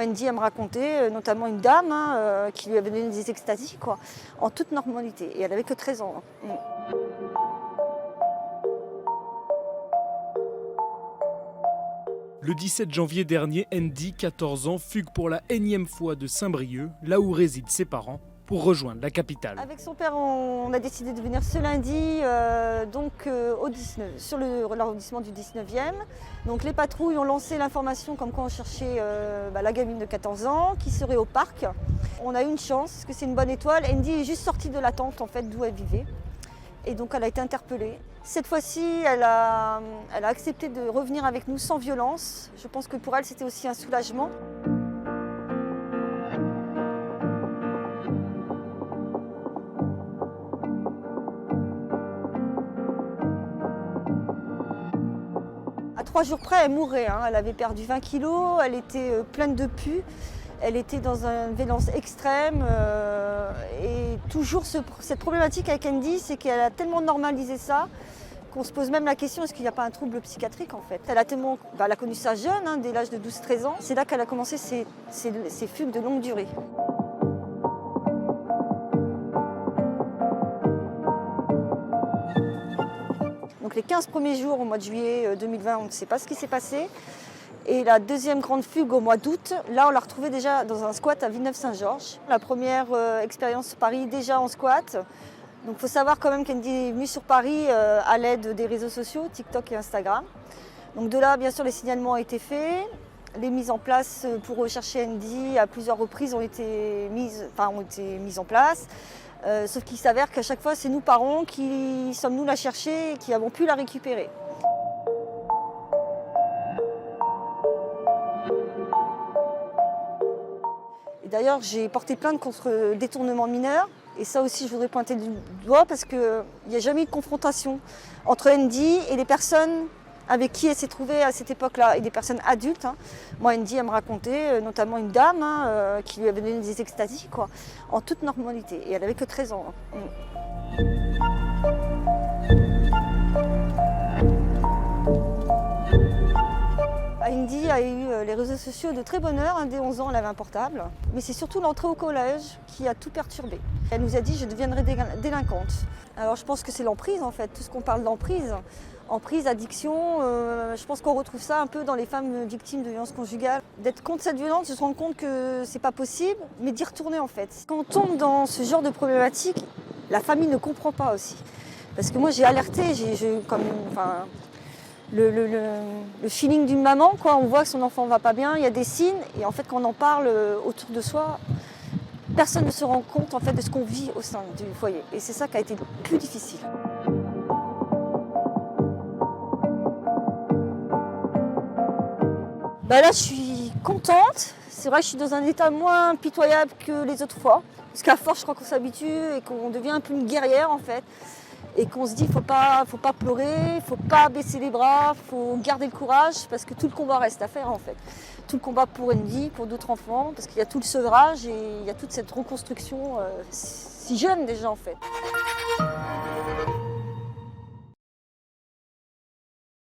Andy, elle me racontait, notamment une dame qui lui avait donné des extasies, quoi, en toute normalité. Et elle n'avait que 13 ans. Le 17 janvier dernier, Andy, 14 ans, fugue pour la énième fois de Saint-Brieuc, là où résident ses parents, pour rejoindre la capitale. Avec son père, on a décidé de venir ce lundi sur l'arrondissement du 19e. Donc les patrouilles ont lancé l'information comme quoi on cherchait la gamine de 14 ans qui serait au parc. On a eu une chance parce que c'est une bonne étoile. Andy est juste sortie de la tente en fait, d'où elle vivait. Et donc elle a été interpellée. Cette fois-ci, elle a accepté de revenir avec nous sans violence. Je pense que pour elle, c'était aussi un soulagement. À 3 jours près, elle mourait. Elle avait perdu 20 kilos, elle était pleine de pus. Elle était dans une violence extrême et toujours cette problématique avec Andy, c'est qu'elle a tellement normalisé ça qu'on se pose même la question, est-ce qu'il n'y a pas un trouble psychiatrique en fait. Elle a connu ça jeune, dès l'âge de 12-13 ans. C'est là qu'elle a commencé ses fugues de longue durée. Donc les 15 premiers jours au mois de juillet 2020, on ne sait pas ce qui s'est passé. Et la deuxième grande fugue au mois d'août, là on l'a retrouvée déjà dans un squat à Villeneuve-Saint-Georges. La première expérience sur Paris déjà en squat. Donc il faut savoir quand même qu'Andy est venue sur Paris à l'aide des réseaux sociaux, TikTok et Instagram. Donc de là, bien sûr, les signalements ont été faits. Les mises en place pour rechercher Andy à plusieurs reprises ont été mises en place. Sauf qu'il s'avère qu'à chaque fois, c'est nous parents qui sommes nous la chercher et qui avons pu la récupérer. D'ailleurs, j'ai porté plainte contre détournement mineur. Et ça aussi, je voudrais pointer du doigt parce qu'il n'y a jamais eu de confrontation entre Andy et les personnes avec qui elle s'est trouvée à cette époque-là, et des personnes adultes. Moi, Andy, elle me racontait, notamment une dame qui lui avait donné des extasies, quoi, en toute normalité. Et elle n'avait que 13 ans. Andy a eu les réseaux sociaux de très bonne heure. Dès 11 ans, elle avait un portable. Mais c'est surtout l'entrée au collège qui a tout perturbé. Elle nous a dit « je deviendrai délinquante ». Alors je pense que c'est l'emprise en fait, tout ce qu'on parle d'emprise. Emprise, addiction, je pense qu'on retrouve ça un peu dans les femmes victimes de violences conjugales. D'être contre cette violence, de se rendre compte que c'est pas possible, mais d'y retourner en fait. Quand on tombe dans ce genre de problématique, la famille ne comprend pas aussi. Parce que moi j'ai alerté, le feeling d'une maman, quoi. On voit que son enfant ne va pas bien, il y a des signes, et en fait quand on en parle autour de soi, personne ne se rend compte en fait, de ce qu'on vit au sein du foyer. Et c'est ça qui a été le plus difficile. Là je suis contente, c'est vrai que je suis dans un état moins pitoyable que les autres fois, parce qu'à force je crois qu'on s'habitue et qu'on devient un peu une guerrière en fait. Et qu'on se dit faut pas pleurer, faut pas baisser les bras, faut garder le courage parce que tout le combat reste à faire en fait. Tout le combat pour Andy, pour d'autres enfants, parce qu'il y a tout le sevrage et il y a toute cette reconstruction si jeune déjà en fait.